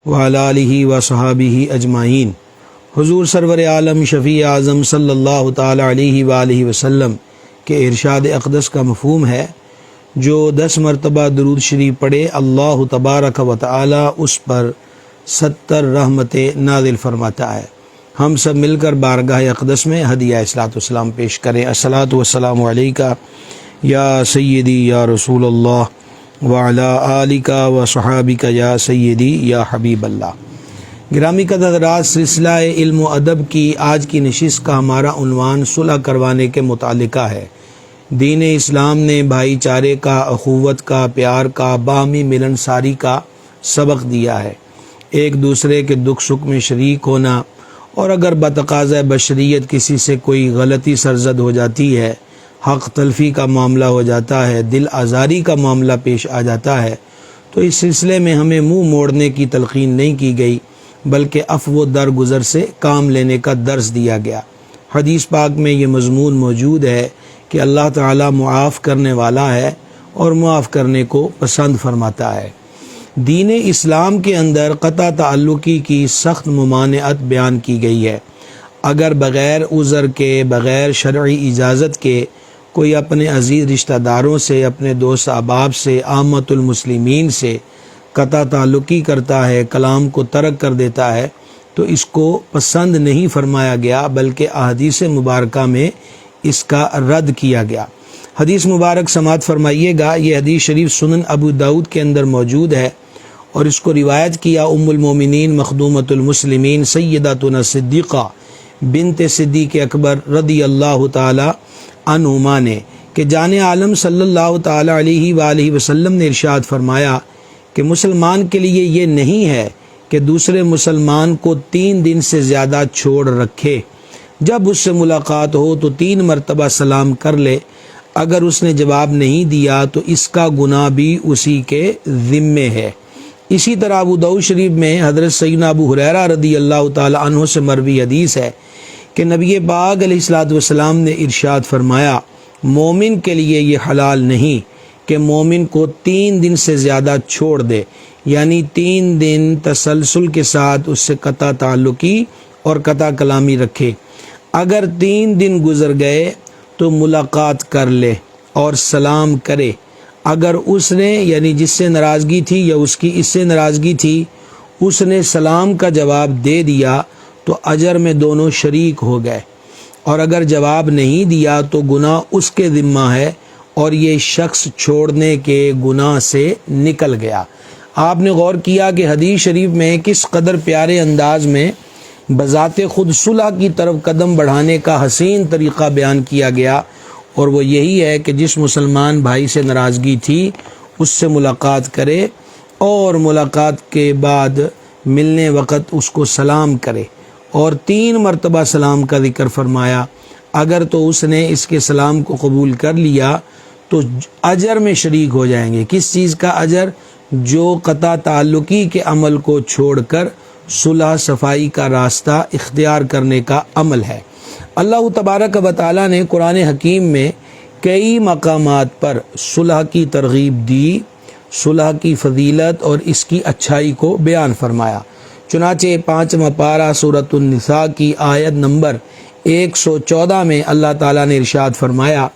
وعلی آلہ وصحابہ اجمعین۔ حضور سرور عالم شفیع اعظم صلی اللہ تعالی علیہ وآلہ وسلم کے ارشاد اقدس کا مفہوم ہے، جو 10 مرتبہ درود شریف پڑھے اللہ تبارک و تعالی اس پر 70 رحمتیں نازل فرماتا ہے۔ ہم سب مل کر بارگاہ اقدس میں ہدیہ اصلاۃ والسلام پیش کریں۔ الصلاۃ والسلام علیکہ یا سیدی یا رسول اللہ وعلی آلک و صحابک یا سیدی یا حبیب اللہ۔ گرامی قدر حضرات، سلسلہ علم و ادب کی آج کی نشست کا ہمارا عنوان صلح کروانے کے متعلقہ ہے۔ دین اسلام نے بھائی چارے کا، اخوت کا، پیار کا، باہمی ملنساری کا سبق دیا ہے۔ ایک دوسرے کے دکھ سکھ میں شریک ہونا، اور اگر بتقاضۂ بشریت کسی سے کوئی غلطی سرزد ہو جاتی ہے، حق تلفی کا معاملہ ہو جاتا ہے، دل آزاری کا معاملہ پیش آ جاتا ہے، تو اس سلسلے میں ہمیں منہ موڑنے کی تلقین نہیں کی گئی، بلکہ عفو و درگزر سے کام لینے کا درس دیا گیا۔ حدیث پاک میں یہ مضمون موجود ہے کہ اللہ تعالیٰ معاف کرنے والا ہے اور معاف کرنے کو پسند فرماتا ہے۔ دین اسلام کے اندر قطع تعلقی کی سخت ممانعت بیان کی گئی ہے۔ اگر بغیر عذر کے، بغیر شرعی اجازت کے کوئی اپنے عزیز رشتہ داروں سے، اپنے دوست احباب سے، عامۃ المسلمین سے قطع تعلقی کرتا ہے، کلام کو ترک کر دیتا ہے، تو اس کو پسند نہیں فرمایا گیا، بلکہ احادیث مبارکہ میں اس کا رد کیا گیا۔ حدیث مبارک سماعت فرمائیے گا۔ یہ حدیث شریف سنن ابو داؤد کے اندر موجود ہے، اور اس کو روایت کیا ام المومنین مخدومۃ المسلمین سیدتنا صدیقہ بنت صدیق اکبر رضی اللہ تعالی عنہما نے، کہ جان عالم صلی اللہ تعالی علیہ وآلہ وسلم نے ارشاد فرمایا کہ مسلمان کے لیے یہ نہیں ہے کہ دوسرے مسلمان کو 3 دن سے زیادہ چھوڑ رکھے۔ جب اس سے ملاقات ہو تو 3 مرتبہ سلام کر لے، اگر اس نے جواب نہیں دیا تو اس کا گناہ بھی اسی کے ذمے ہے۔ اسی طرح ابو داؤد شریف میں حضرت سیدنا ابو ہریرہ رضی اللہ تعالی عنہ سے مروی حدیث ہے کہ نبی پاک علیہ الصلوۃ والسلام نے ارشاد فرمایا، مومن کے لیے یہ حلال نہیں کہ مومن کو 3 دن سے زیادہ چھوڑ دے، یعنی 3 دن تسلسل کے ساتھ اس سے قطع تعلقی اور قطع کلامی رکھے۔ اگر 3 دن گزر گئے تو ملاقات کر لے اور سلام کرے۔ اگر اس نے، یعنی جس سے ناراضگی تھی یا اس کی اس سے ناراضگی تھی، اس نے سلام کا جواب دے دیا تو اجر میں دونوں شریک ہو گئے، اور اگر جواب نہیں دیا تو گناہ اس کے ذمہ ہے، اور یہ شخص چھوڑنے کے گناہ سے نکل گیا۔ آپ نے غور کیا کہ حدیث شریف میں کس قدر پیارے انداز میں بذات خود صلح کی طرف قدم بڑھانے کا حسین طریقہ بیان کیا گیا، اور وہ یہی ہے کہ جس مسلمان بھائی سے ناراضگی تھی اس سے ملاقات کرے، اور ملاقات کے بعد ملنے وقت اس کو سلام کرے، اور 3 مرتبہ سلام کا ذکر فرمایا۔ اگر تو اس نے اس کے سلام کو قبول کر لیا تو اجر میں شریک ہو جائیں گے۔ کس چیز کا اجر؟ جو قطع تعلقی کے عمل کو چھوڑ کر صلح صفائی کا راستہ اختیار کرنے کا عمل ہے۔ اللہ تبارک و تعالیٰ نے قرآن حکیم میں کئی مقامات پر صلح کی ترغیب دی، صلح کی فضیلت اور اس کی اچھائی کو بیان فرمایا۔ چنانچہ 5واں پارہ سورۃ النساء کی آیت نمبر 114 میں اللہ تعالیٰ نے ارشاد فرمایا،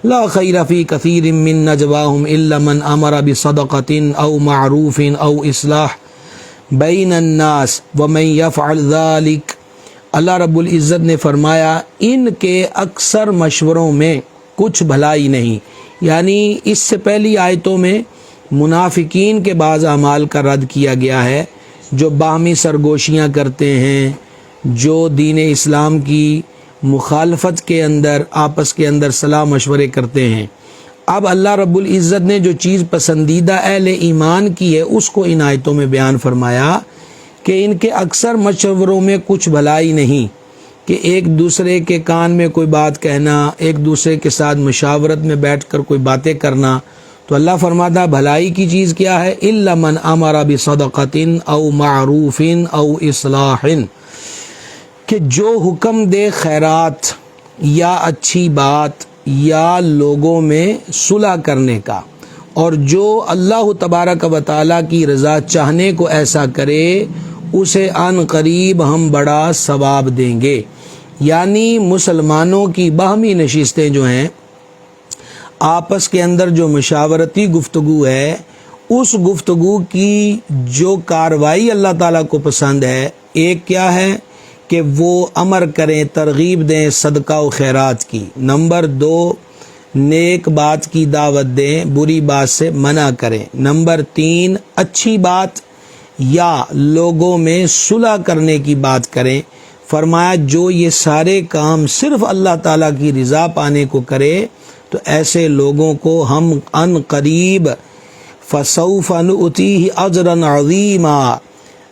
لا خیر فی کثیر من نجواہم الا من امر بصدقۃ او معروف او اصلاح بین الناس ومن یفعل ذلک۔ اللہ رب العزت نے فرمایا، ان کے اکثر مشوروں میں کچھ بھلائی نہیں، یعنی اس سے پہلی آیتوں میں منافقین کے بعض اعمال کا رد کیا گیا ہے، جو باہمی سرگوشیاں کرتے ہیں، جو دین اسلام کی مخالفت کے اندر آپس کے اندر صلاح مشورے کرتے ہیں۔ اب اللہ رب العزت نے جو چیز پسندیدہ اہل ایمان کی ہے اس کو ان آیتوں میں بیان فرمایا کہ ان کے اکثر مشوروں میں کچھ بھلائی نہیں، کہ ایک دوسرے کے کان میں کوئی بات کہنا، ایک دوسرے کے ساتھ مشاورت میں بیٹھ کر کوئی باتیں کرنا۔ تو اللہ فرماتا بھلائی کی چیز کیا ہے؟ الا من امر بصدقۃ او معروف او اصلاح، کہ جو حکم دے خیرات یا اچھی بات یا لوگوں میں صلح کرنے کا، اور جو اللہ تبارک و تعالیٰ کی رضا چاہنے کو ایسا کرے اسے عن قریب ہم بڑا ثواب دیں گے۔ یعنی مسلمانوں کی باہمی نشستیں جو ہیں، آپس کے اندر جو مشاورتی گفتگو ہے، اس گفتگو کی جو کاروائی اللہ تعالیٰ کو پسند ہے، ایک کیا ہے کہ وہ امر کریں، ترغیب دیں صدقہ و خیرات کی۔ نمبر 2، نیک بات کی دعوت دیں، بری بات سے منع کریں۔ نمبر 3، اچھی بات یا لوگوں میں صلح کرنے کی بات کریں۔ فرمایا جو یہ سارے کام صرف اللہ تعالیٰ کی رضا پانے کو کرے تو ایسے لوگوں کو ہم ان قریب فسوف نؤتیہ اجرا عظیما،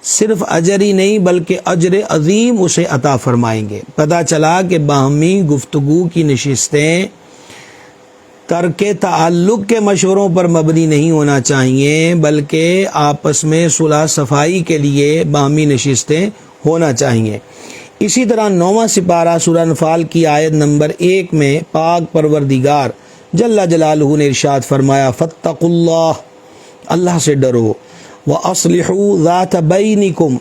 صرف اجر ہی نہیں بلکہ اجر عظیم اسے عطا فرمائیں گے۔ پتہ چلا کہ باہمی گفتگو کی نشستیں ترک تعلق کے مشوروں پر مبنی نہیں ہونا چاہیے، بلکہ آپس میں صلح صفائی کے لیے باہمی نشستیں ہونا چاہیے۔ اسی طرح 9واں سپارہ سورہ انفال کی آیت نمبر 1 میں پاک پروردگار جل جلالہ نے ارشاد فرمایا، فاتقوا اللہ، اللہ سے ڈرو، وَأَصْلِحُوا ذَاتَ بَيْنِكُمْ،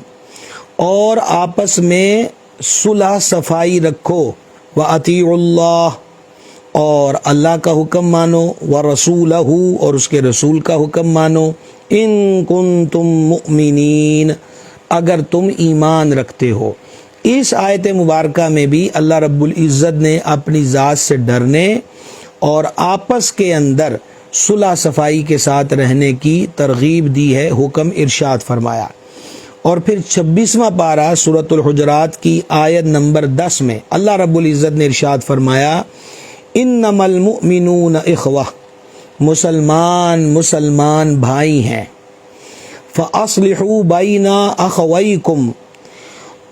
اور آپس میں صلح صفائی رکھو، وَأَطِيعُوا اللَّهَ، اور اللہ کا حکم مانو، وَرَسُولَهُ، اور اس کے رسول کا حکم مانو، إِن كُنتُم مُؤْمِنِينَ، اگر تم ایمان رکھتے ہو۔ اس آیت مبارکہ میں بھی اللہ رب العزت نے اپنی ذات سے ڈرنے اور آپس کے اندر صلح صفائی کے ساتھ رہنے کی ترغیب دی ہے، حکم ارشاد فرمایا۔ اور پھر 26واں پارہ سورۃ الحجرات کی آیت نمبر 10 میں اللہ رب العزت نے ارشاد فرمایا، انما المؤمنون اخوہ، مسلمان بھائی ہیں، فاصلحوا بین اخویکم،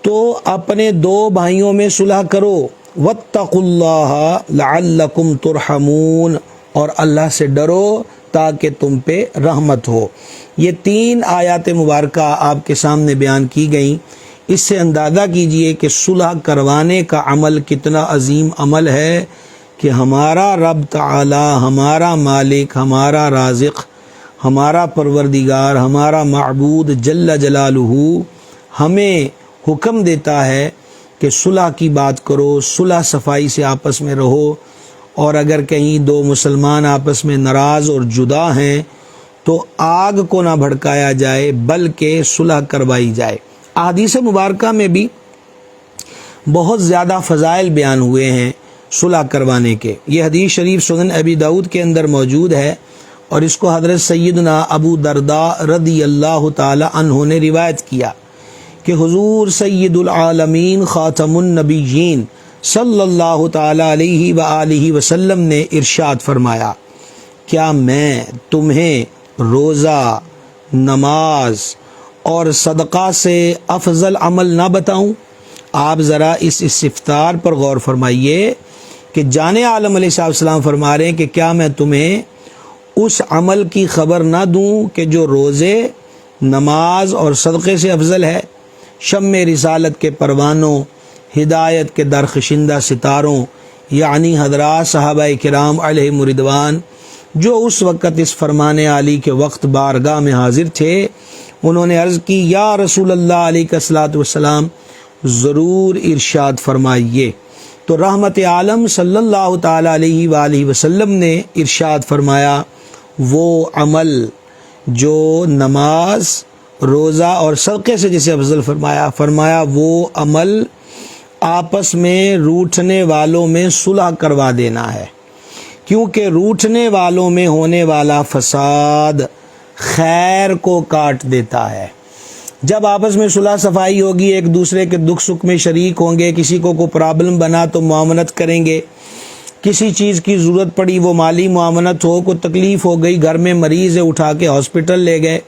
تو اپنے دو بھائیوں میں صلح کرو، واتقوا اللہ لعلکم ترحمون، اور اللہ سے ڈرو تاکہ تم پہ رحمت ہو۔ یہ 3 آیات مبارکہ آپ کے سامنے بیان کی گئیں۔ اس سے اندازہ کیجئے کہ صلح کروانے کا عمل کتنا عظیم عمل ہے کہ ہمارا رب تعالی، ہمارا مالک، ہمارا رازق، ہمارا پروردگار، ہمارا معبود جل جلالہ ہمیں حکم دیتا ہے کہ صلح کی بات کرو، صلح صفائی سے آپس میں رہو، اور اگر کہیں 2 مسلمان آپس میں ناراض اور جدا ہیں تو آگ کو نہ بھڑکایا جائے بلکہ صلح کروائی جائے۔ احادیث مبارکہ میں بھی بہت زیادہ فضائل بیان ہوئے ہیں صلح کروانے کے۔ یہ حدیث شریف سنن ابی داؤد کے اندر موجود ہے، اور اس کو حضرت سیدنا ابو درداء رضی اللہ تعالی عنہ نے روایت کیا کہ حضور سید العالمین خاتم النبیین صلی اللہ تعالی علیہ وآلہ وسلم نے ارشاد فرمایا، کیا میں تمہیں روزہ، نماز اور صدقہ سے افضل عمل نہ بتاؤں؟ آپ ذرا اس استفسار پر غور فرمائیے کہ جان عالم علیہ السلام فرما رہے ہیں کہ کیا میں تمہیں اس عمل کی خبر نہ دوں کہ جو روزے، نماز اور صدقے سے افضل ہے؟ شمع رسالت کے پروانوں، ہدایت کے درخشندہ ستاروں، یعنی حضرات صحابہ کرام علیہم رضوان جو اس وقت اس فرمان عالی کے وقت بارگاہ میں حاضر تھے، انہوں نے عرض کی، یا رسول اللہ علیہ الصلوۃ والسلام، ضرور ارشاد فرمائیے۔ تو رحمت عالم صلی اللہ تعالی علیہ وآلہ وسلم نے ارشاد فرمایا، وہ عمل جو نماز، روزہ اور صدقے سے جسے افضل فرمایا وہ عمل آپس میں روٹھنے والوں میں صلح کروا دینا ہے، کیونکہ روٹھنے والوں میں ہونے والا فساد خیر کو کاٹ دیتا ہے۔ جب آپس میں صلح صفائی ہوگی، ایک دوسرے کے دکھ سکھ میں شریک ہوں گے، کسی کو کوئی پرابلم بنا تو معاونت کریں گے، کسی چیز کی ضرورت پڑی، وہ مالی معاونت ہو، کوئی تکلیف ہو گئی، گھر میں مریض ہے اٹھا کے ہاسپٹل لے گئے،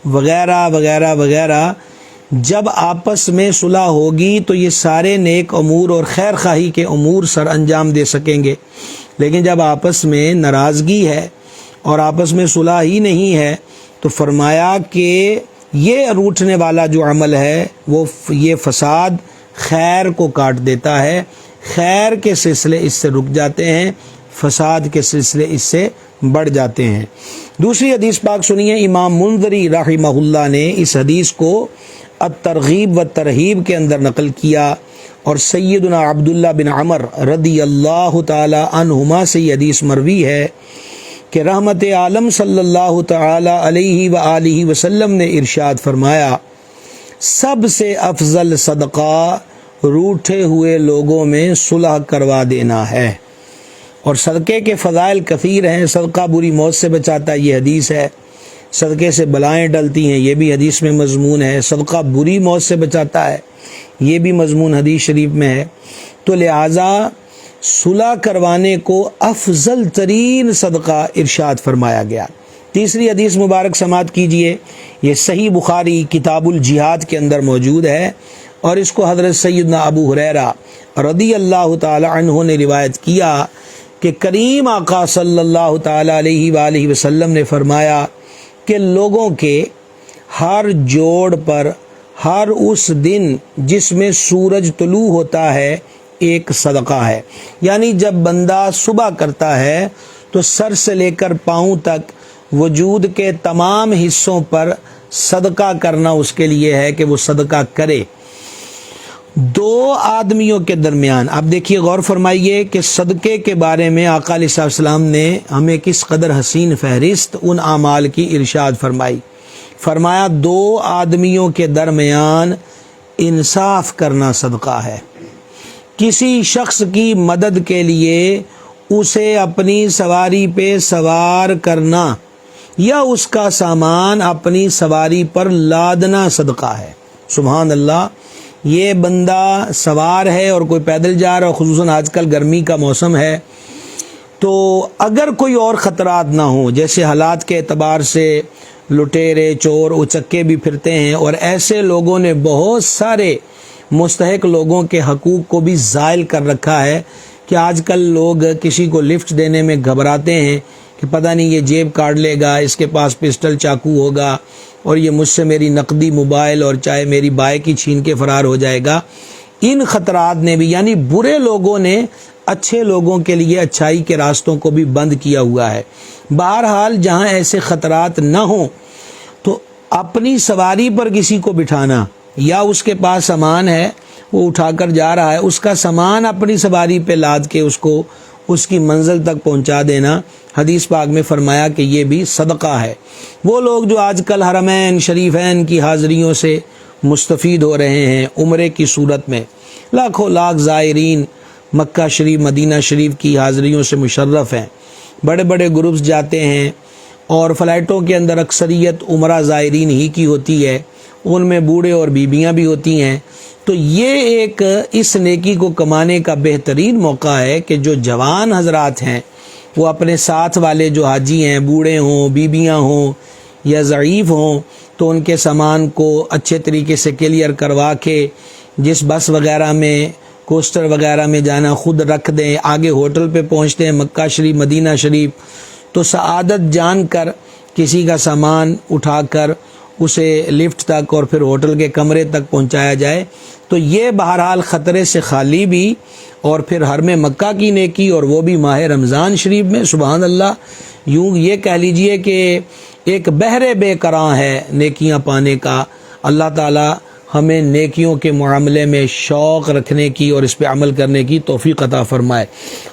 وغیرہ وغیرہ وغیرہ۔ جب آپس میں صلح ہوگی تو یہ سارے نیک امور اور خیر خواہی کے امور سر انجام دے سکیں گے، لیکن جب آپس میں ناراضگی ہے اور آپس میں صلح ہی نہیں ہے تو فرمایا کہ یہ روٹھنے والا جو عمل ہے وہ یہ فساد خیر کو کاٹ دیتا ہے، خیر کے سلسلے اس سے رک جاتے ہیں، فساد کے سلسلے اس سے بڑھ جاتے ہیں۔ دوسری حدیث پاک سنیے، امام منذری رحمہ اللہ نے اس حدیث کو الترغیب و ترہیب کے اندر نقل کیا، اور سیدنا عبداللہ بن عمر رضی اللہ تعالی عنہما سے یہ حدیث مروی ہے کہ رحمت عالم صلی اللہ تعالی علیہ وآلہ وسلم نے ارشاد فرمایا، سب سے افضل صدقہ روٹھے ہوئے لوگوں میں صلح کروا دینا ہے۔ اور صدقے کے فضائل کثیر ہیں، صدقہ بری موت سے بچاتا ہے، یہ حدیث ہے۔ صدقے سے بلائیں ڈلتی ہیں، یہ بھی حدیث میں مضمون ہے۔ صدقہ بری موت سے بچاتا ہے، یہ بھی مضمون حدیث شریف میں ہے۔ تو لہٰذا صلح کروانے کو افضل ترین صدقہ ارشاد فرمایا گیا۔ تیسری حدیث مبارک سماعت کیجئے، یہ صحیح بخاری کتاب الجہاد کے اندر موجود ہے، اور اس کو حضرت سیدنا ابو ہریرہ رضی اللہ تعالی عنہ نے روایت کیا کہ کریم آقا صلی اللہ تعالی علیہ وآلہ وسلم نے فرمایا کہ لوگوں کے ہر جوڑ پر ہر اس دن جس میں سورج طلوع ہوتا ہے ایک صدقہ ہے، یعنی جب بندہ صبح کرتا ہے تو سر سے لے کر پاؤں تک وجود کے تمام حصوں پر صدقہ کرنا اس کے لیے ہے کہ وہ صدقہ کرے۔ دو آدمیوں کے درمیان، اب دیکھیے غور فرمائیے کہ صدقے کے بارے میں آقا علیہ السلام نے ہمیں کس قدر حسین فہرست ان اعمال کی ارشاد فرمائی۔ فرمایا دو آدمیوں کے درمیان انصاف کرنا صدقہ ہے۔ کسی شخص کی مدد کے لیے اسے اپنی سواری پہ سوار کرنا یا اس کا سامان اپنی سواری پر لادنا صدقہ ہے۔ سبحان اللہ، یہ بندہ سوار ہے اور کوئی پیدل جا رہا ہے، خصوصاً آج کل گرمی کا موسم ہے، تو اگر کوئی اور خطرات نہ ہوں، جیسے حالات کے اعتبار سے لٹیرے چور اچکے بھی پھرتے ہیں، اور ایسے لوگوں نے بہت سارے مستحق لوگوں کے حقوق کو بھی زائل کر رکھا ہے کہ آج کل لوگ کسی کو لفٹ دینے میں گھبراتے ہیں کہ پتہ نہیں یہ جیب کاٹ لے گا، اس کے پاس پسٹل چاقو ہوگا، اور یہ مجھ سے میری نقدی موبائل اور چاہے میری بائک ہی چھین کے فرار ہو جائے گا۔ ان خطرات نے بھی، یعنی برے لوگوں نے اچھے لوگوں کے لیے اچھائی کے راستوں کو بھی بند کیا ہوا ہے۔ بہرحال جہاں ایسے خطرات نہ ہوں تو اپنی سواری پر کسی کو بٹھانا، یا اس کے پاس سامان ہے وہ اٹھا کر جا رہا ہے، اس کا سامان اپنی سواری پہ لاد کے اس کو اس کی منزل تک پہنچا دینا، حدیث پاک میں فرمایا کہ یہ بھی صدقہ ہے۔ وہ لوگ جو آج کل حرمین شریفین کی حاضریوں سے مستفید ہو رہے ہیں عمرے کی صورت میں، لاکھوں لاکھ زائرین مکہ شریف مدینہ شریف کی حاضریوں سے مشرف ہیں، بڑے بڑے گروپس جاتے ہیں، اور فلائٹوں کے اندر اکثریت عمرہ زائرین ہی کی ہوتی ہے، ان میں بوڑھے اور بیویاں بھی ہوتی ہیں۔ تو یہ ایک اس نیکی کو کمانے کا بہترین موقع ہے کہ جو جوان حضرات ہیں وہ اپنے ساتھ والے جو حاجی ہیں، بوڑھے ہوں، بیویاں ہوں یا ضعیف ہوں، تو ان کے سامان کو اچھے طریقے سے کلیئر کروا کے جس بس وغیرہ میں کوسٹر وغیرہ میں جانا خود رکھ دیں، آگے ہوٹل پہ پہنچتے ہیں مکہ شریف مدینہ شریف، تو سعادت جان کر کسی کا سامان اٹھا کر اسے لفٹ تک اور پھر ہوٹل کے کمرے تک پہنچایا جائے، تو یہ بہرحال خطرے سے خالی بھی، اور پھر حرم مکہ کی نیکی، اور وہ بھی ماہ رمضان شریف میں، سبحان اللہ، یوں یہ کہہ لیجئے کہ ایک بحر بے کراں ہے نیکیاں پانے کا۔ اللہ تعالی ہمیں نیکیوں کے معاملے میں شوق رکھنے کی اور اس پہ عمل کرنے کی توفیق عطا فرمائے۔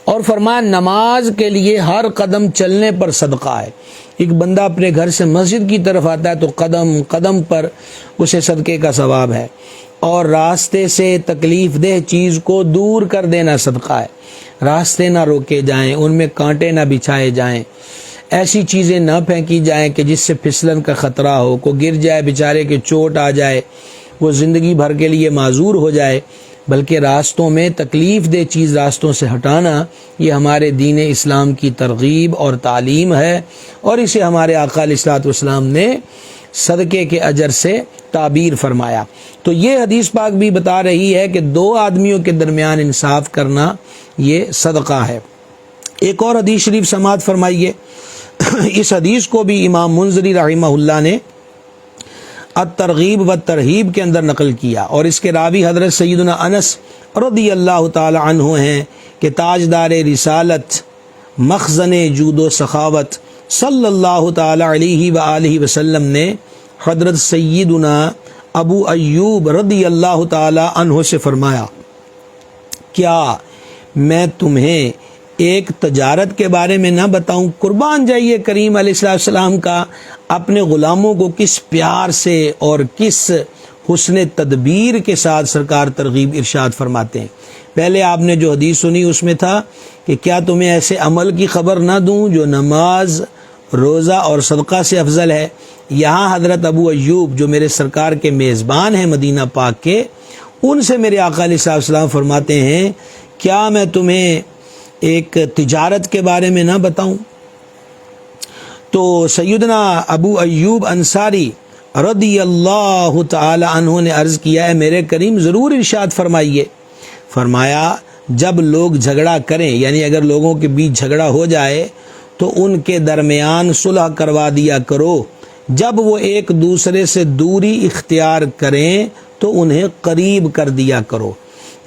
اور فرمایا نماز کے لیے ہر قدم چلنے پر صدقہ ہے۔ ایک بندہ اپنے گھر سے مسجد کی طرف آتا ہے تو قدم قدم پر اسے صدقے کا ثواب ہے، اور راستے سے تکلیف دہ چیز کو دور کر دینا صدقہ ہے۔ راستے نہ روکے جائیں، ان میں کانٹے نہ بچھائے جائیں، ایسی چیزیں نہ پھینکی جائیں کہ جس سے پھسلن کا خطرہ ہو، کو گر جائے بیچارے کے چوٹ آ جائے، وہ زندگی بھر کے لیے معذور ہو جائے، بلکہ راستوں میں تکلیف دہ چیز راستوں سے ہٹانا یہ ہمارے دین اسلام کی ترغیب اور تعلیم ہے، اور اسے ہمارے آقا علیہ الصلوۃ والسلام نے صدقے کے اجر سے تعبیر فرمایا۔ تو یہ حدیث پاک بھی بتا رہی ہے کہ دو آدمیوں کے درمیان انصاف کرنا یہ صدقہ ہے۔ ایک اور حدیث شریف سماعت فرمائیے، اس حدیث کو بھی امام منذری رحمہ اللہ نے الترغیب و ترہیب کے اندر نقل کیا، اور اس کے راوی حضرت سیدنا انس رضی اللہ تعالی عنہ ہیں کہ تاجدار رسالت، مخزن جود و سخاوت، صلی اللہ تعالی علیہ وآلہ وسلم نے حضرت سیدنا ابو ایوب رضی اللہ تعالی عنہ سے فرمایا، کیا میں تمہیں ایک تجارت کے بارے میں نہ بتاؤں؟ قربان جائیے کریم علیہ السلام کا اپنے غلاموں کو کس پیار سے اور کس حسن تدبیر کے ساتھ سرکار ترغیب ارشاد فرماتے ہیں۔ پہلے آپ نے جو حدیث سنی اس میں تھا کہ کیا تمہیں ایسے عمل کی خبر نہ دوں جو نماز، روزہ اور صدقہ سے افضل ہے؟ یہاں حضرت ابو ایوب جو میرے سرکار کے میزبان ہیں مدینہ پاک کے، ان سے میرے آقا علیہ السلام فرماتے ہیں، کیا میں تمہیں ایک تجارت کے بارے میں نہ بتاؤں؟ تو سیدنا ابو ایوب انصاری رضی اللہ تعالی عنہ نے عرض کیا ہے، میرے کریم ضرور ارشاد فرمائیے۔ فرمایا، جب لوگ جھگڑا کریں، یعنی اگر لوگوں کے بیچ جھگڑا ہو جائے تو ان کے درمیان صلح کروا دیا کرو، جب وہ ایک دوسرے سے دوری اختیار کریں تو انہیں قریب کر دیا کرو۔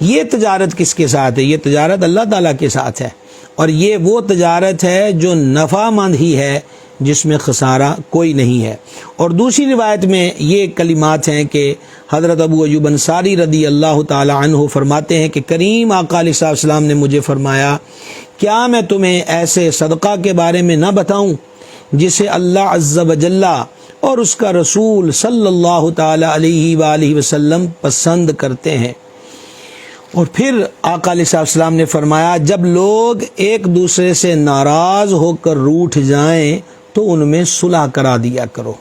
یہ تجارت کس کے ساتھ ہے؟ یہ تجارت اللہ تعالیٰ کے ساتھ ہے، اور یہ وہ تجارت ہے جو نفع مند ہی ہے، جس میں خسارہ کوئی نہیں ہے۔ اور دوسری روایت میں یہ کلمات ہیں کہ حضرت ابو ایوب انصاری رضی اللہ تعالی عنہ فرماتے ہیں کہ کریم آقا علیہ السلام نے مجھے فرمایا، کیا میں تمہیں ایسے صدقہ کے بارے میں نہ بتاؤں جسے اللہ عز و جل اور اس کا رسول صلی اللہ تعالی علیہ وآلہ وسلم پسند کرتے ہیں؟ اور پھر آقا علیہ السلام نے فرمایا، جب لوگ ایک دوسرے سے ناراض ہو کر روٹھ جائیں تو ان میں صلح کرا دیا کرو۔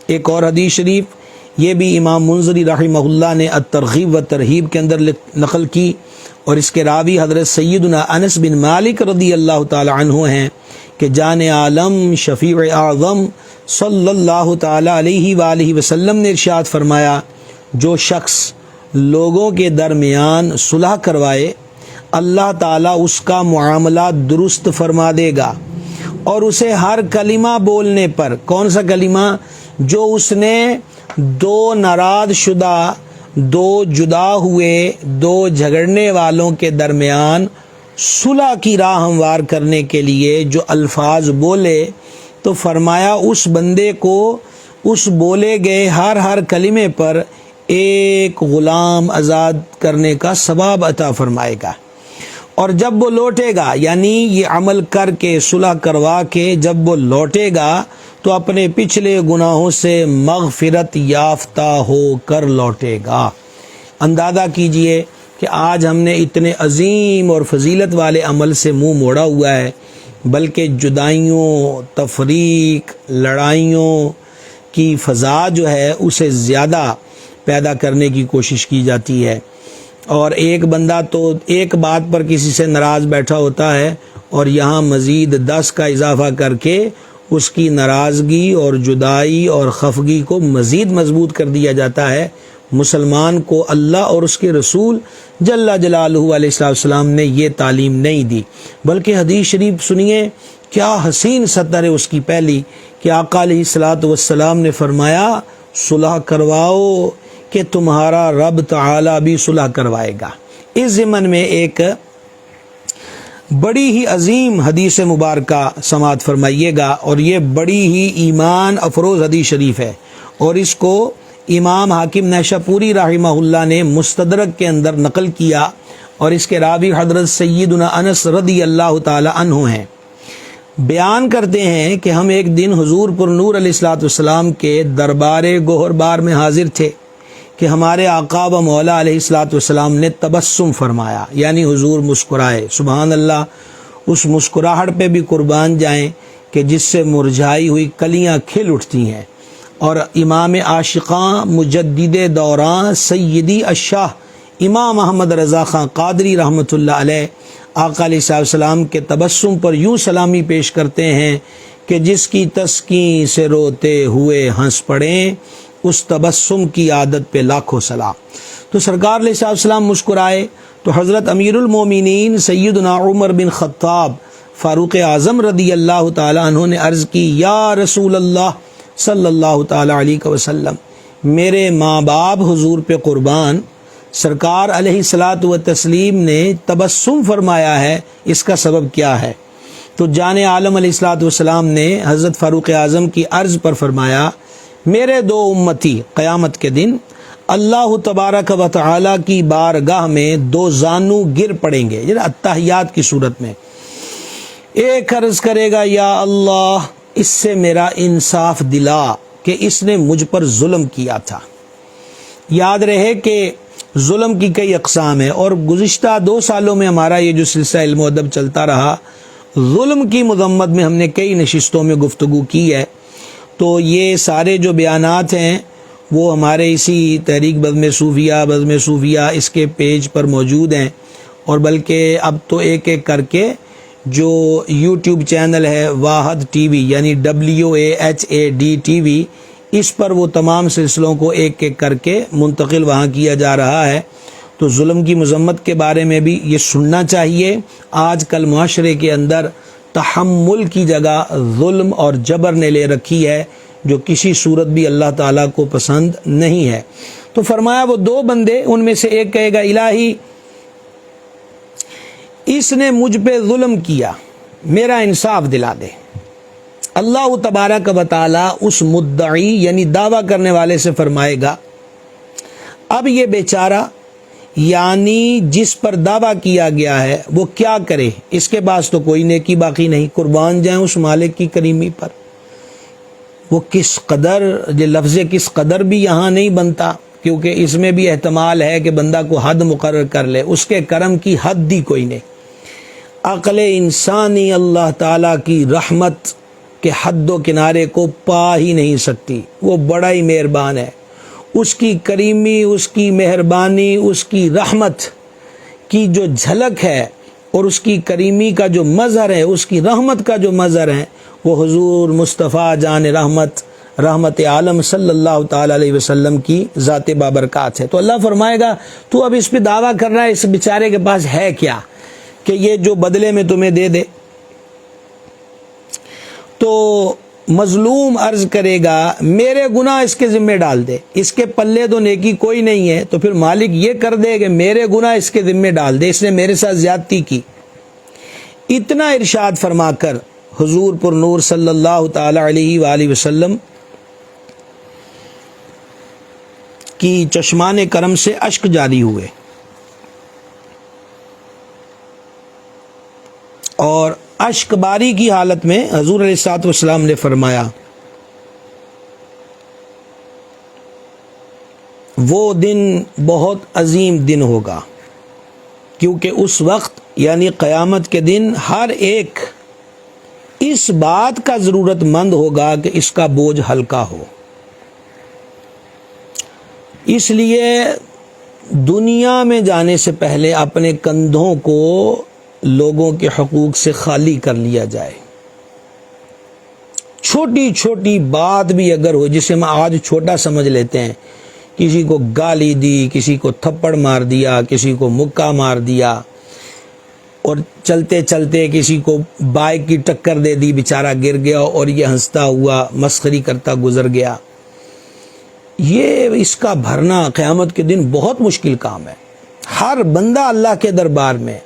ایک اور حدیث شریف یہ بھی امام منذری رحمہ اللہ نے الترغیب و ترہیب کے اندر نقل کی، اور اس کے راوی حضرت سیدنا انس بن مالک رضی اللہ تعالی عنہ ہیں کہ جان عالم شفیع اعظم صلی اللہ تعالی علیہ وآلہ وسلم نے ارشاد فرمایا، جو شخص لوگوں کے درمیان صلح کروائے اللہ تعالیٰ اس کا معاملہ درست فرما دے گا، اور اسے ہر کلمہ بولنے پر، کون سا کلمہ؟ جو اس نے دو ناراض شدہ، دو جدا ہوئے، دو جھگڑنے والوں کے درمیان صلح کی راہ ہموار کرنے کے لیے جو الفاظ بولے، تو فرمایا اس بندے کو اس بولے گئے ہر کلمے پر ایک غلام آزاد کرنے کا ثواب عطا فرمائے گا۔ اور جب وہ لوٹے گا، یعنی یہ عمل کر کے صلح کروا کے جب وہ لوٹے گا تو اپنے پچھلے گناہوں سے مغفرت یافتہ ہو کر لوٹے گا۔ اندازہ کیجئے کہ آج ہم نے اتنے عظیم اور فضیلت والے عمل سے منہ موڑا ہوا ہے، بلکہ جدائیوں، تفریق، لڑائیوں کی فضا جو ہے اسے زیادہ پیدا کرنے کی کوشش کی جاتی ہے، اور ایک بندہ تو ایک بات پر کسی سے ناراض بیٹھا ہوتا ہے اور یہاں مزید 10 کا اضافہ کر کے اس کی ناراضگی اور جدائی اور خفگی کو مزید مضبوط کر دیا جاتا ہے۔ مسلمان کو اللہ اور اس کے رسول جل جلالہ علیہ السلام نے یہ تعلیم نہیں دی، بلکہ حدیث شریف سنیے کیا حسین سطر ہے اس کی پہلی، کہ آقا علیہ السلام نے فرمایا، صلح کرواؤ کہ تمہارا رب تعالی بھی صلح کروائے گا۔ اس ضمن میں ایک بڑی ہی عظیم حدیث مبارکہ سماعت فرمائیے گا، اور یہ بڑی ہی ایمان افروز حدیث شریف ہے، اور اس کو امام حاکم نیشاپوری رحمہ اللہ نے مستدرک کے اندر نقل کیا، اور اس کے راوی حضرت سیدنا انس رضی اللہ تعالی عنہ ہیں۔ بیان کرتے ہیں کہ ہم ایک دن حضور پر نور علیہ السلام کے دربار گوہر بار میں حاضر تھے کہ ہمارے آقا و مولا علیہ السلام نے تبسم فرمایا، یعنی حضور مسکرائے۔ سبحان اللہ، اس مسکراہٹ پہ بھی قربان جائیں کہ جس سے مرجھائی ہوئی کلیاں کھل اٹھتی ہیں۔ اور امام عاشقاں مجدد دوراں سیدی الشاہ امام محمد رضا خان قادری رحمۃ اللہ علیہ آقا علیہ السلام کے تبسم پر یوں سلامی پیش کرتے ہیں کہ جس کی تسکین سے روتے ہوئے ہنس پڑیں، اس تبسم کی عادت پہ لاکھوں سلام۔ تو سرکار علیہ السلام مسکرائے تو حضرت امیر المومنین سیدنا عمر بن خطاب فاروق اعظم رضی اللہ تعالی عنہ نے عرض کی، یا رسول اللہ صلی اللہ تعالی علیہ وسلم، میرے ماں باپ حضور پہ قربان، سرکار علیہ الصلاۃ والتسلیم نے تبسم فرمایا ہے، اس کا سبب کیا ہے؟ تو جان عالم علیہ الصلوۃ والسلام نے حضرت فاروق اعظم کی عرض پر فرمایا میرے دو امتی قیامت کے دن اللہ تبارک و تعالی کی بارگاہ میں دو زانو گر پڑیں گے، یعنی اتحیات کی صورت میں۔ ایک عرض کرے گا یا اللہ اس سے میرا انصاف دلا کہ اس نے مجھ پر ظلم کیا تھا۔ یاد رہے کہ ظلم کی کئی اقسام ہیں، اور گزشتہ 2 سالوں میں ہمارا یہ جو سلسلہ علم و ادب چلتا رہا، ظلم کی مذمت میں ہم نے کئی نشستوں میں گفتگو کی ہے۔ تو یہ سارے جو بیانات ہیں وہ ہمارے اسی تحریک بزم صوفیہ اس کے پیج پر موجود ہیں، اور بلکہ اب تو ایک ایک کر کے جو یوٹیوب چینل ہے واحد ٹی وی یعنی WAHAD TV، اس پر وہ تمام سلسلوں کو ایک ایک کر کے منتقل وہاں کیا جا رہا ہے۔ تو ظلم کی مذمت کے بارے میں بھی یہ سننا چاہیے۔ آج کل معاشرے کے اندر تحمل کی جگہ ظلم اور جبر نے لے رکھی ہے، جو کسی صورت بھی اللہ تعالیٰ کو پسند نہیں ہے۔ تو فرمایا وہ 2 بندے، ان میں سے ایک کہے گا الہی اس نے مجھ پہ ظلم کیا، میرا انصاف دلا دے۔ اللہ تبارک و تعالی اس مدعی یعنی دعویٰ کرنے والے سے فرمائے گا اب یہ بیچارہ یعنی جس پر دعویٰ کیا گیا ہے وہ کیا کرے، اس کے پاس تو کوئی نیکی باقی نہیں، قربان جائیں اس مالک کی کریمی پر۔ وہ کس قدر، یہ لفظ کس قدر بھی یہاں نہیں بنتا، کیونکہ اس میں بھی احتمال ہے کہ بندہ کو حد مقرر کر لے، اس کے کرم کی حد دی کوئی نہیں۔ عقل انسانی اللہ تعالیٰ کی رحمت کے حد و کنارے کو پا ہی نہیں سکتی۔ وہ بڑا ہی مہربان ہے، اس کی کریمی، اس کی مہربانی، اس کی رحمت کی جو جھلک ہے اور اس کی کریمی کا جو مظہر ہے، اس کی رحمت کا جو مظہر ہے، وہ حضور مصطفیٰ جان رحمت عالم صلی اللہ تعالی علیہ وسلم کی ذات بابرکات ہے۔ تو اللہ فرمائے گا تو اب اس پہ دعویٰ کر رہا ہے، اس بیچارے کے پاس ہے کیا کہ یہ جو بدلے میں تمہیں دے دے؟ تو مظلوم عرض کرے گا میرے گناہ اس کے ذمہ ڈال دے، اس کے پلے تو نیکی کوئی نہیں ہے۔ تو پھر مالک یہ کر دے کہ میرے گناہ اس کے ذمہ ڈال دے، اس نے میرے ساتھ زیادتی کی۔ اتنا ارشاد فرما کر حضور پر نور صلی اللہ تعالی علیہ وآلہ وسلم کی چشمان کرم سے اشک جاری ہوئے، اور اشک باری کی حالت میں حضور علیہ الصلوۃ والسلام نے فرمایا وہ دن بہت عظیم دن ہوگا، کیونکہ اس وقت یعنی قیامت کے دن ہر ایک اس بات کا ضرورت مند ہوگا کہ اس کا بوجھ ہلکا ہو۔ اس لیے دنیا میں جانے سے پہلے اپنے کندھوں کو لوگوں کے حقوق سے خالی کر لیا جائے۔ چھوٹی چھوٹی بات بھی اگر ہو، جسے ہم آج چھوٹا سمجھ لیتے ہیں، کسی کو گالی دی، کسی کو تھپڑ مار دیا، کسی کو مکہ مار دیا، اور چلتے چلتے کسی کو بائک کی ٹکر دے دی، بیچارہ گر گیا اور یہ ہنستا ہوا مسخری کرتا گزر گیا، یہ اس کا بھرنا قیامت کے دن بہت مشکل کام ہے۔ ہر بندہ اللہ کے دربار میں،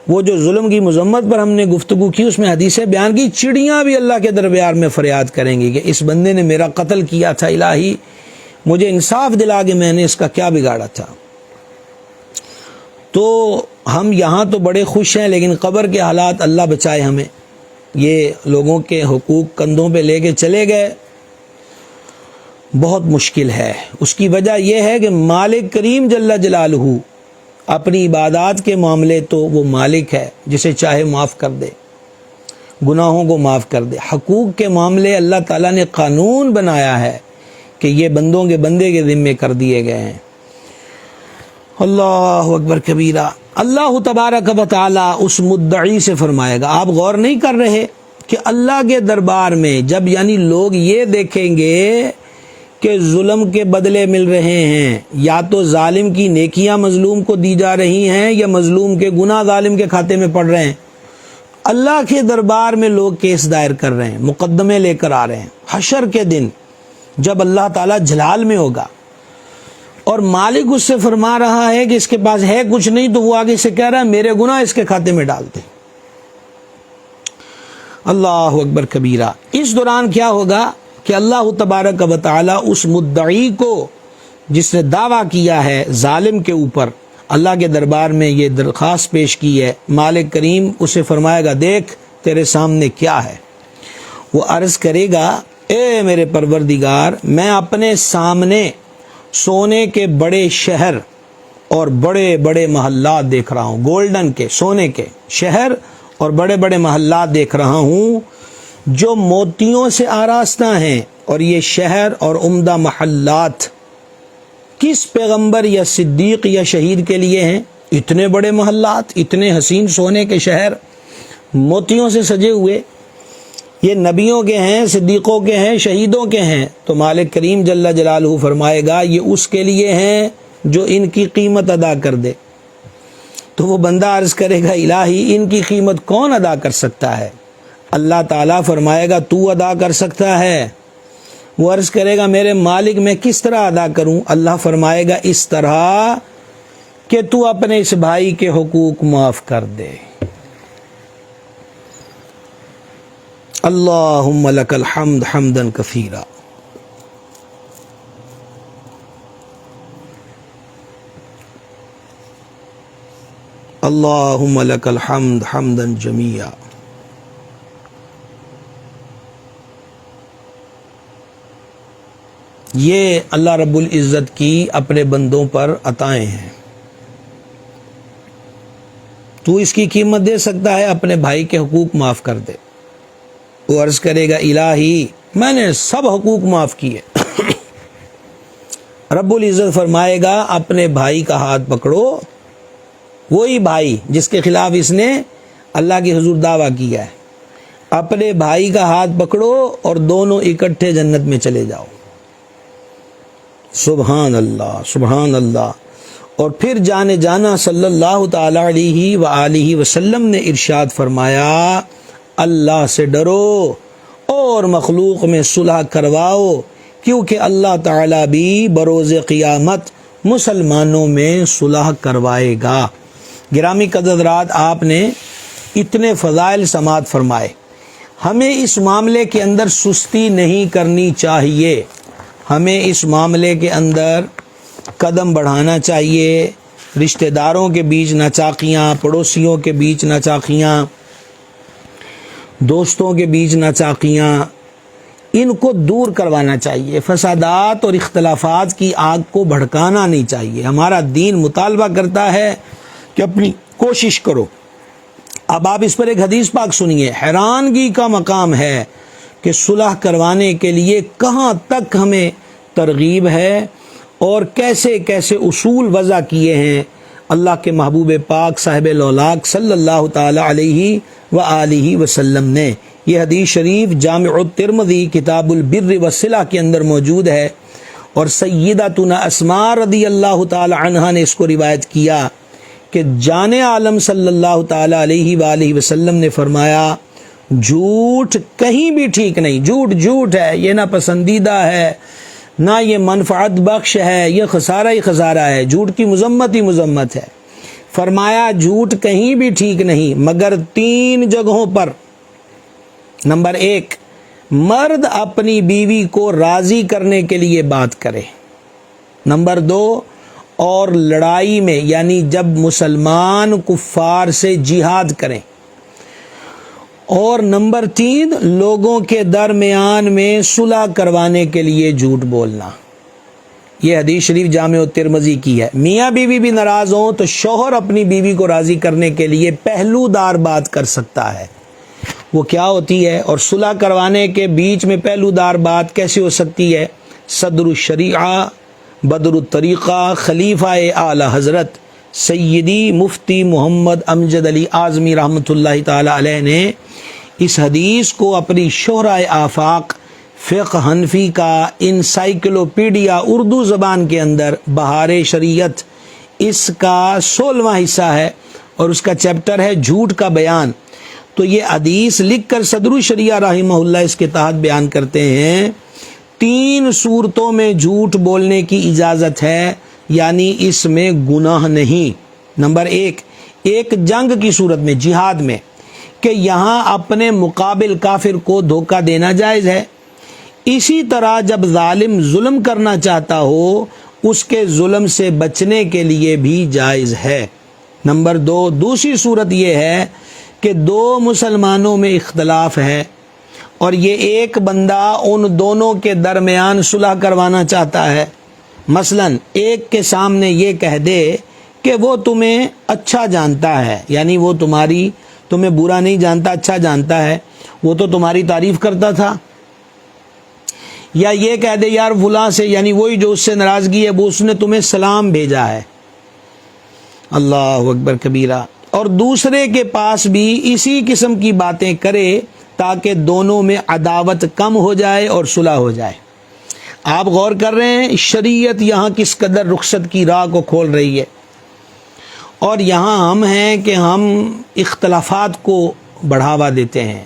وہ جو ظلم کی مذمت پر ہم نے گفتگو کی، اس میں حدیثیں بیان کی، چڑیاں بھی اللہ کے دربار میں فریاد کریں گی کہ اس بندے نے میرا قتل کیا تھا، الہی مجھے انصاف دلا کہ میں نے اس کا کیا بگاڑا تھا۔ تو ہم یہاں تو بڑے خوش ہیں، لیکن قبر کے حالات اللہ بچائے ہمیں۔ یہ لوگوں کے حقوق کندھوں پہ لے کے چلے گئے، بہت مشکل ہے۔ اس کی وجہ یہ ہے کہ مالک کریم جل جلالہ اپنی عبادات کے معاملے تو وہ مالک ہے، جسے چاہے معاف کر دے، گناہوں کو معاف کر دے۔ حقوق کے معاملے اللہ تعالیٰ نے قانون بنایا ہے کہ یہ بندوں کے بندے کے ذمے کر دیے گئے ہیں۔ اللہ اکبر کبیرہ۔ اللہ تبارک و تعالی اس مدعی سے فرمائے گا، آپ غور نہیں کر رہے کہ اللہ کے دربار میں جب یعنی لوگ یہ دیکھیں گے کہ ظلم کے بدلے مل رہے ہیں، یا تو ظالم کی نیکیاں مظلوم کو دی جا رہی ہیں یا مظلوم کے گناہ ظالم کے کھاتے میں پڑ رہے ہیں، اللہ کے دربار میں لوگ کیس دائر کر رہے ہیں، مقدمے لے کر آ رہے ہیں۔ حشر کے دن جب اللہ تعالیٰ جلال میں ہوگا اور مالک اس سے فرما رہا ہے کہ اس کے پاس ہے کچھ نہیں، تو وہ آگے سے کہہ رہا ہے میرے گناہ اس کے کھاتے میں ڈال دے۔ اللہ اکبر کبیرہ۔ اس دوران کیا ہوگا کہ اللہ تبارک و تعالی اس مدعی کو جس نے دعویٰ کیا ہے ظالم کے اوپر، اللہ کے دربار میں یہ درخواست پیش کی ہے، مالک کریم اسے فرمائے گا دیکھ تیرے سامنے کیا ہے۔ وہ عرض کرے گا اے میرے پروردگار، میں اپنے سامنے سونے کے بڑے شہر اور بڑے بڑے محلات دیکھ رہا ہوں، گولڈن کے، سونے کے شہر اور بڑے بڑے محلات دیکھ رہا ہوں جو موتیوں سے آراستہ ہیں، اور یہ شہر اور عمدہ محلات کس پیغمبر یا صدیق یا شہید کے لیے ہیں؟ اتنے بڑے محلات، اتنے حسین سونے کے شہر موتیوں سے سجے ہوئے، یہ نبیوں کے ہیں، صدیقوں کے ہیں، شہیدوں کے ہیں۔ تو مالک کریم جل جلالہ فرمائے گا یہ اس کے لیے ہیں جو ان کی قیمت ادا کر دے۔ تو وہ بندہ عرض کرے گا الہی ان کی قیمت کون ادا کر سکتا ہے؟ اللہ تعالیٰ فرمائے گا تو ادا کر سکتا ہے۔ وہ عرض کرے گا میرے مالک میں کس طرح ادا کروں؟ اللہ فرمائے گا اس طرح کہ تو اپنے اس بھائی کے حقوق معاف کر دے۔ اللہم لک الحمد حمدا کثیرا۔ اللہم لک الحمد حمدا جمیعا۔ یہ اللہ رب العزت کی اپنے بندوں پر عطائیں ہیں۔ تو اس کی قیمت دے سکتا ہے، اپنے بھائی کے حقوق معاف کر دے۔ وہ عرض کرے گا الہی میں نے سب حقوق معاف کیے۔ رب العزت فرمائے گا اپنے بھائی کا ہاتھ پکڑو، وہی بھائی جس کے خلاف اس نے اللہ کے حضور دعویٰ کیا ہے، اپنے بھائی کا ہاتھ پکڑو اور دونوں اکٹھے جنت میں چلے جاؤ۔ سبحان اللہ سبحان اللہ۔ اور پھر جانے جانا صلی اللہ تعالی علیہ وآلہ وسلم نے ارشاد فرمایا اللہ سے ڈرو اور مخلوق میں صلح کرواؤ، کیونکہ اللہ تعالیٰ بھی بروز قیامت مسلمانوں میں صلح کروائے گا۔ گرامی قدرات، آپ نے اتنے فضائل سماعت فرمائے۔ ہمیں اس معاملے کے اندر سستی نہیں کرنی چاہیے، ہمیں اس معاملے کے اندر قدم بڑھانا چاہیے۔ رشتہ داروں کے بیچ ناچاقیاں، پڑوسیوں کے بیچ ناچاقیاں، دوستوں کے بیچ ناچاقیاں، ان کو دور کروانا چاہیے۔ فسادات اور اختلافات کی آگ کو بھڑکانا نہیں چاہیے۔ ہمارا دین مطالبہ کرتا ہے کہ اپنی کوشش کرو۔ اب آپ اس پر ایک حدیث پاک سنیے، حیرانگی کا مقام ہے کہ صلح کروانے کے لیے کہاں تک ہمیں ترغیب ہے اور کیسے کیسے اصول وضع کیے ہیں اللہ کے محبوب پاک صاحب لولاک صلی اللہ تعالی علیہ وآلہ وسلم نے۔ یہ حدیث شریف جامع الترمذی کتاب البر والصلہ کے اندر موجود ہے، اور سیدتنا اسماء رضی اللہ تعالی عنہا نے اس کو روایت کیا کہ جان عالم صلی اللہ تعالی علیہ وآلہ وسلم نے فرمایا جھوٹ کہیں بھی ٹھیک نہیں، جھوٹ جھوٹ ہے، یہ نہ پسندیدہ ہے، نہ یہ منفعت بخش ہے، یہ خسارہ ہی خسارہ ہے، جھوٹ کی مذمت ہی مذمت ہے۔ فرمایا جھوٹ کہیں بھی ٹھیک نہیں مگر 3 جگہوں پر۔ نمبر 1، مرد اپنی بیوی کو راضی کرنے کے لیے بات کرے۔ نمبر 2، اور لڑائی میں یعنی جب مسلمان کفار سے جہاد کریں۔ اور نمبر 3، لوگوں کے درمیان میں صلح کروانے کے لیے جھوٹ بولنا۔ یہ حدیث شریف جامع الترمذی کی ہے۔ میاں بیوی بھی ناراض ہوں تو شوہر اپنی بیوی کو راضی کرنے کے لیے پہلو دار بات کر سکتا ہے۔ وہ کیا ہوتی ہے؟ اور صلح کروانے کے بیچ میں پہلو دار بات کیسے ہو سکتی ہے؟ صدر الشریعہ بدر الطریقہ خلیفہ اعلی حضرت سیدی مفتی محمد امجد علی اعظمی رحمۃ اللہ تعالی علیہ نے اس حدیث کو اپنی شہرۂ آفاق فقہ حنفی کا انسائکلوپیڈیا اردو زبان کے اندر بہار شریعت، اس کا 16واں حصہ ہے اور اس کا چیپٹر ہے جھوٹ کا بیان۔ تو یہ حدیث لکھ کر صدر الشریعہ رحمہ اللہ اس کے تحت بیان کرتے ہیں 3 صورتوں میں جھوٹ بولنے کی اجازت ہے، یعنی اس میں گناہ نہیں۔ نمبر 1، ایک جنگ کی صورت میں، جہاد میں، کہ یہاں اپنے مقابل کافر کو دھوکہ دینا جائز ہے، اسی طرح جب ظالم ظلم کرنا چاہتا ہو اس کے ظلم سے بچنے کے لیے بھی جائز ہے۔ نمبر 2، دوسری صورت یہ ہے کہ دو مسلمانوں میں اختلاف ہے اور یہ ایک بندہ ان دونوں کے درمیان صلح کروانا چاہتا ہے۔ مثلا ایک کے سامنے یہ کہہ دے کہ وہ تمہیں اچھا جانتا ہے، یعنی وہ تمہیں برا نہیں جانتا، اچھا جانتا ہے، وہ تو تمہاری تعریف کرتا تھا۔ یا یہ کہہ دے یار فلاں سے، یعنی وہی جو اس سے ناراضگی ہے، وہ اس نے تمہیں سلام بھیجا ہے۔ اللہ اکبر کبیرہ۔ اور دوسرے کے پاس بھی اسی قسم کی باتیں کرے تاکہ دونوں میں عداوت کم ہو جائے اور صلح ہو جائے۔ آپ غور کر رہے ہیں شریعت یہاں کس قدر رخصت کی راہ کو کھول رہی ہے، اور یہاں ہم ہیں کہ ہم اختلافات کو بڑھاوا دیتے ہیں،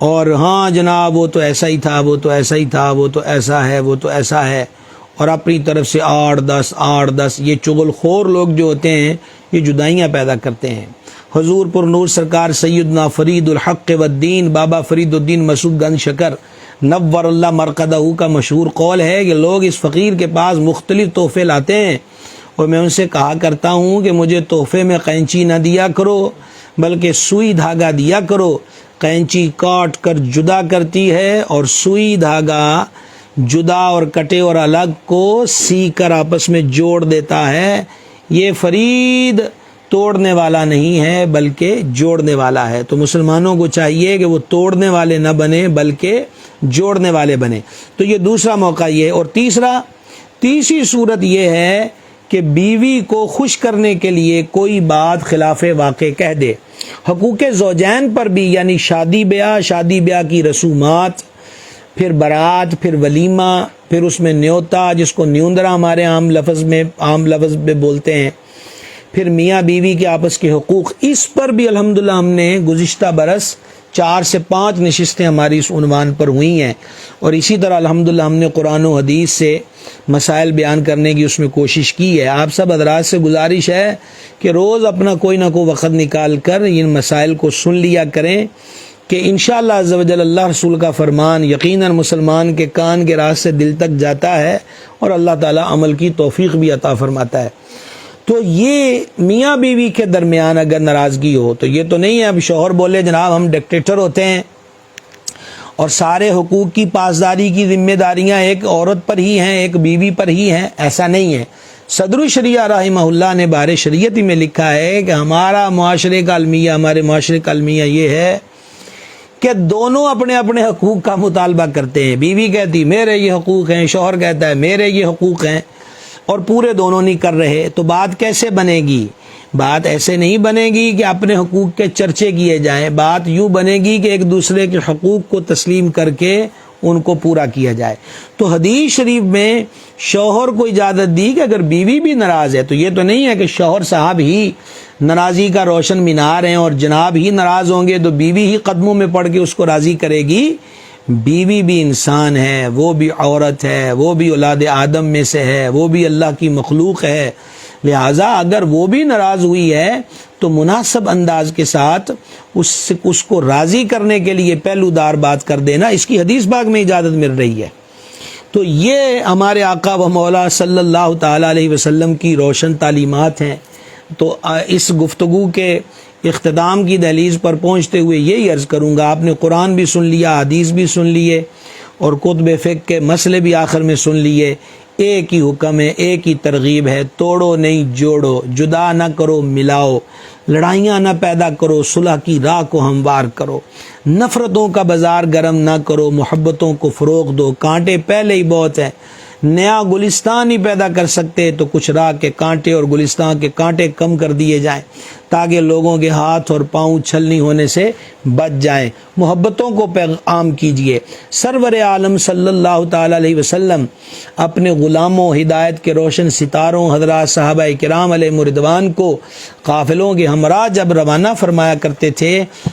اور ہاں جناب وہ تو ایسا ہی تھا، وہ تو ایسا ہی تھا، وہ تو ایسا ہے، وہ تو ایسا ہے، اور اپنی طرف سے 8-10 یہ چغل خور لوگ جو ہوتے ہیں یہ جدائیاں پیدا کرتے ہیں۔ حضور پر نور سرکار سیدنا فرید الحق والدین بابا فرید الدین مسعود گنج شکر نور اللہ مرقدہ کا مشہور قول ہے کہ لوگ اس فقیر کے پاس مختلف تحفے لاتے ہیں، اور میں ان سے کہا کرتا ہوں کہ مجھے تحفے میں قینچی نہ دیا کرو بلکہ سوئی دھاگا دیا کرو۔ قینچی کاٹ کر جدا کرتی ہے اور سوئی دھاگا جدا اور کٹے اور الگ کو سی کر آپس میں جوڑ دیتا ہے۔ یہ فرید توڑنے والا نہیں ہے بلکہ جوڑنے والا ہے۔ تو مسلمانوں کو چاہیے کہ وہ توڑنے والے نہ بنے بلکہ جوڑنے والے بنے۔ تو یہ دوسرا موقع یہ ہے۔ اور تیسری صورت یہ ہے کہ بیوی کو خوش کرنے کے لیے کوئی بات خلاف واقع کہہ دے۔ حقوق زوجین پر بھی، یعنی شادی بیاہ کی رسومات، پھر برات، پھر ولیمہ، پھر اس میں نیوتا جس کو نیوندرا ہمارے عام لفظ میں بولتے ہیں، پھر میاں بیوی کے آپس کے حقوق، اس پر بھی الحمدللہ ہم نے گزشتہ برس 4 سے 5 نشستیں ہماری اس عنوان پر ہوئی ہیں، اور اسی طرح الحمدللہ ہم نے قرآن و حدیث سے مسائل بیان کرنے کی اس میں کوشش کی ہے۔ آپ سب حضرات سے گزارش ہے کہ روز اپنا کوئی نہ کوئی وقت نکال کر ان مسائل کو سن لیا کریں کہ انشاءاللہ عز و جل اللہ رسول کا فرمان یقیناً مسلمان کے کان کے راز سے دل تک جاتا ہے اور اللہ تعالیٰ عمل کی توفیق بھی عطا فرماتا ہے۔ تو یہ میاں بیوی کے درمیان اگر ناراضگی ہو تو یہ تو نہیں ہے اب شوہر بولے جناب ہم ڈکٹیٹر ہوتے ہیں اور سارے حقوق کی پاسداری کی ذمہ داریاں ایک عورت پر ہی ہیں، ایک بیوی پر ہی ہیں، ایسا نہیں ہے۔ صدر الشریعہ رحمہ اللہ نے بارِ شریعت میں لکھا ہے کہ ہمارے معاشرے کا المیہ یہ ہے کہ دونوں اپنے اپنے حقوق کا مطالبہ کرتے ہیں۔ بیوی کہتی میرے یہ حقوق ہیں، شوہر کہتا ہے میرے یہ حقوق ہیں، اور پورے دونوں نہیں کر رہے، تو بات کیسے بنے گی؟ بات ایسے نہیں بنے گی کہ اپنے حقوق کے چرچے کیے جائیں، بات یوں بنے گی کہ ایک دوسرے کے حقوق کو تسلیم کر کے ان کو پورا کیا جائے۔ تو حدیث شریف میں شوہر کو اجازت دی کہ اگر بیوی بھی ناراض ہے تو یہ تو نہیں ہے کہ شوہر صاحب ہی ناراضی کا روشن مینار ہیں اور جناب ہی ناراض ہوں گے تو بیوی ہی قدموں میں پڑ کے اس کو راضی کرے گی۔ بیوی بھی انسان ہے، وہ بھی عورت ہے، وہ بھی اولاد آدم میں سے ہے، وہ بھی اللہ کی مخلوق ہے، لہٰذا اگر وہ بھی ناراض ہوئی ہے تو مناسب انداز کے ساتھ اس کو راضی کرنے کے لیے پہلو دار بات کر دینا، اس کی حدیث پاک میں اجازت مل رہی ہے۔ تو یہ ہمارے آقا و مولا صلی اللہ تعالیٰ علیہ وسلم کی روشن تعلیمات ہیں۔ تو اس گفتگو کے اختتام کی دہلیز پر پہنچتے ہوئے یہی عرض کروں گا، آپ نے قرآن بھی سن لیا، حدیث بھی سن لیے، اور کتب فقہ کے مسئلے بھی آخر میں سن لیے۔ ایک ہی حکم ہے، ایک ہی ترغیب ہے، توڑو نہیں جوڑو، جدا نہ کرو ملاؤ، لڑائیاں نہ پیدا کرو، صلح کی راہ کو ہموار کرو، نفرتوں کا بازار گرم نہ کرو، محبتوں کو فروغ دو، کانٹے پہلے ہی بہت ہیں، نیا گلستان ہی پیدا کر سکتے تو کچھ راہ کے کانٹے اور گلستان کے کانٹے کم کر دیے جائیں تاکہ لوگوں کے ہاتھ اور پاؤں چھلنی ہونے سے بچ جائیں۔ محبتوں کو پیغام کیجئے۔ سرور عالم صلی اللہ تعالی علیہ وسلم اپنے غلاموں، ہدایت کے روشن ستاروں حضرات صحابہ کرام علیہ رضوان کو قافلوں کے ہمراہ جب روانہ فرمایا کرتے تھے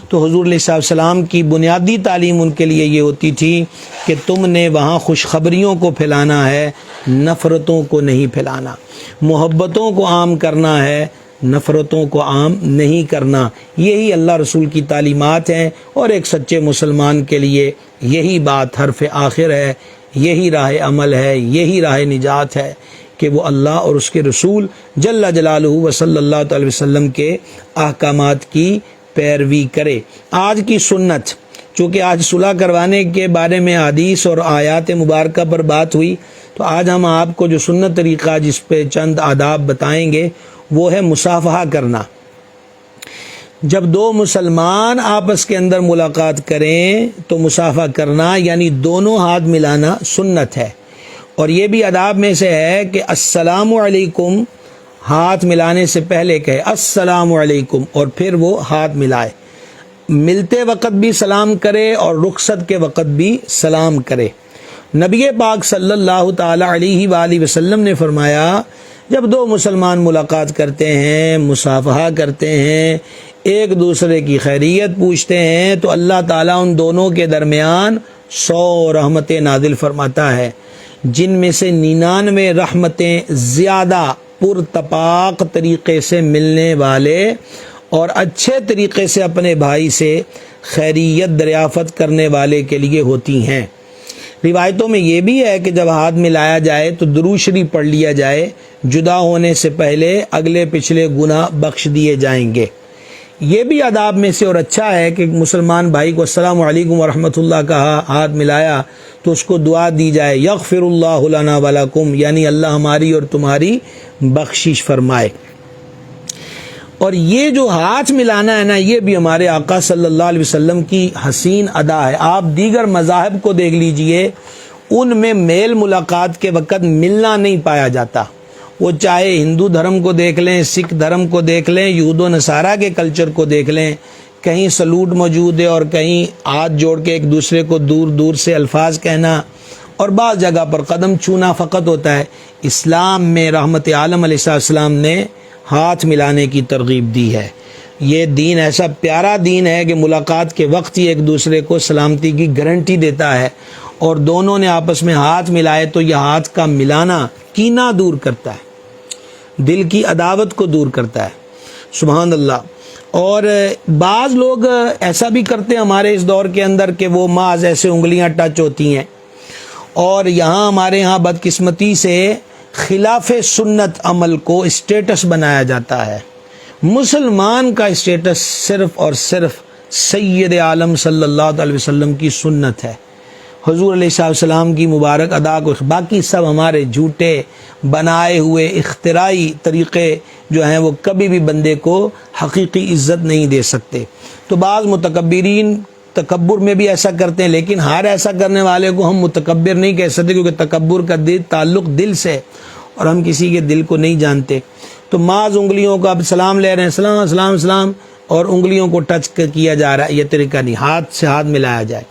تو حضور علیہ السلام کی بنیادی تعلیم ان کے لیے یہ ہوتی تھی کہ تم نے وہاں خوشخبریوں کو پھیلانا ہے، نفرتوں کو نہیں پھیلانا، محبتوں کو عام کرنا ہے، نفرتوں کو عام نہیں کرنا۔ یہی اللہ رسول کی تعلیمات ہیں، اور ایک سچے مسلمان کے لیے یہی بات حرف آخر ہے، یہی راہ عمل ہے، یہی راہ نجات ہے کہ وہ اللہ اور اس کے رسول جل جلالہ و صلی اللہ علیہ وسلم کے احکامات کی پیروی کرے۔ آج کی سنت، چونکہ آج صلح کروانے کے بارے میں حدیث اور آیات مبارکہ پر بات ہوئی، تو آج ہم آپ کو جو سنت طریقہ جس پہ چند آداب بتائیں گے وہ ہے مصافحہ کرنا۔ جب دو مسلمان آپس کے اندر ملاقات کریں تو مصافحہ کرنا یعنی دونوں ہاتھ ملانا سنت ہے، اور یہ بھی آداب میں سے ہے کہ السلام علیکم ہاتھ ملانے سے پہلے کہے السلام علیکم اور پھر وہ ہاتھ ملائے، ملتے وقت بھی سلام کرے اور رخصت کے وقت بھی سلام کرے۔ نبی پاک صلی اللہ تعالی علیہ وآلہ وسلم نے فرمایا، جب دو مسلمان ملاقات کرتے ہیں، مصافحہ کرتے ہیں، ایک دوسرے کی خیریت پوچھتے ہیں، تو اللہ تعالیٰ ان دونوں کے درمیان 100 رحمتیں نازل فرماتا ہے، جن میں سے 99 رحمتیں زیادہ پرتپاق طریقے سے ملنے والے اور اچھے طریقے سے اپنے بھائی سے خیریت دریافت کرنے والے کے لیے ہوتی ہیں۔ روایتوں میں یہ بھی ہے کہ جب ہاتھ ملایا جائے تو درود شریف پڑھ لیا جائے، جدا ہونے سے پہلے اگلے پچھلے گناہ بخش دیے جائیں گے۔ یہ بھی آداب میں سے اور اچھا ہے کہ مسلمان بھائی کو السلام علیکم ورحمۃ اللہ کہا، ہاتھ ملایا تو اس کو دعا دی جائے، یغفر اللہ لنا ولکم، یعنی اللہ ہماری اور تمہاری بخشش فرمائے۔ اور یہ جو ہاتھ ملانا ہے نا، یہ بھی ہمارے آقا صلی اللہ علیہ وسلم کی حسین ادا ہے۔ آپ دیگر مذاہب کو دیکھ لیجئے، ان میں میل ملاقات کے وقت ملنا نہیں پایا جاتا۔ وہ چاہے ہندو دھرم کو دیکھ لیں، سکھ دھرم کو دیکھ لیں، یہود و نصارہ کے کلچر کو دیکھ لیں، کہیں سلوٹ موجود ہے اور کہیں ہاتھ جوڑ کے ایک دوسرے کو دور دور سے الفاظ کہنا، اور بعض جگہ پر قدم چھونا فقط ہوتا ہے۔ اسلام میں رحمت عالم علیہ السلام نے ہاتھ ملانے کی ترغیب دی ہے۔ یہ دین ایسا پیارا دین ہے کہ ملاقات کے وقت ہی ایک دوسرے کو سلامتی کی گارنٹی دیتا ہے، اور دونوں نے آپس میں ہاتھ ملائے تو یہ ہاتھ کا ملانا کینہ دور کرتا ہے، دل کی عداوت کو دور کرتا ہے۔ سبحان اللہ۔ اور بعض لوگ ایسا بھی کرتے ہیں ہمارے اس دور کے اندر کہ وہ محض ایسے انگلیاں ٹچ ہوتی ہیں، اور یہاں ہمارے ہاں بدقسمتی سے خلاف سنت عمل کو اسٹیٹس بنایا جاتا ہے۔ مسلمان کا اسٹیٹس صرف اور صرف سید عالم صلی اللہ علیہ وسلم کی سنت ہے، حضور علیہ السلام کی مبارک ادا کو، باقی سب ہمارے جھوٹے بنائے ہوئے اختراعی طریقے جو ہیں وہ کبھی بھی بندے کو حقیقی عزت نہیں دے سکتے۔ تو بعض متکبرین تکبر میں بھی ایسا کرتے ہیں، لیکن ہر ایسا کرنے والے کو ہم متکبر نہیں کہہ سکتے، کیونکہ تکبر کا تعلق دل سے، اور ہم کسی کے دل کو نہیں جانتے۔ تو بعض انگلیوں کا اب سلام لے رہے ہیں، سلام سلام سلام، اور انگلیوں کو ٹچ کیا جا رہا ہے، یہ طریقہ نہیں، ہاتھ سے ہاتھ ملایا جائے۔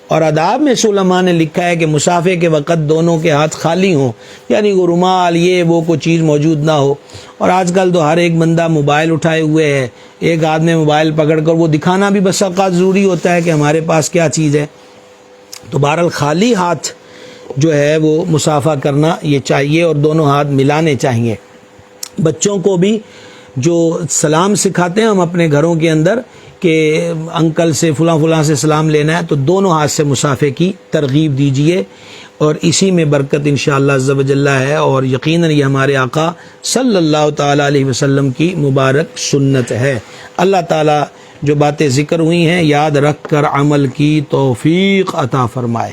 اور آداب میں علماء نے لکھا ہے کہ مصافحے کے وقت دونوں کے ہاتھ خالی ہوں، یعنی وہ رومال یہ وہ کوئی چیز موجود نہ ہو۔ اور آج کل تو ہر ایک بندہ موبائل اٹھائے ہوئے ہے، ایک ہاتھ میں موبائل پکڑ کر وہ دکھانا بھی بس اوقات ضروری ہوتا ہے کہ ہمارے پاس کیا چیز ہے۔ تو بہرحال خالی ہاتھ جو ہے وہ مصافحہ کرنا یہ چاہیے، اور دونوں ہاتھ ملانے چاہیے۔ بچوں کو بھی جو سلام سکھاتے ہیں ہم اپنے گھروں کے اندر کہ انکل سے فلاں فلاں سے سلام لینا ہے، تو دونوں ہاتھ سے مصافحے کی ترغیب دیجیے، اور اسی میں برکت انشاءاللہ عز و جل ہے، اور یقیناً یہ ہمارے آقا صلی اللہ تعالی علیہ وسلم کی مبارک سنت ہے۔ اللہ تعالی جو باتیں ذکر ہوئی ہیں یاد رکھ کر عمل کی توفیق عطا فرمائے۔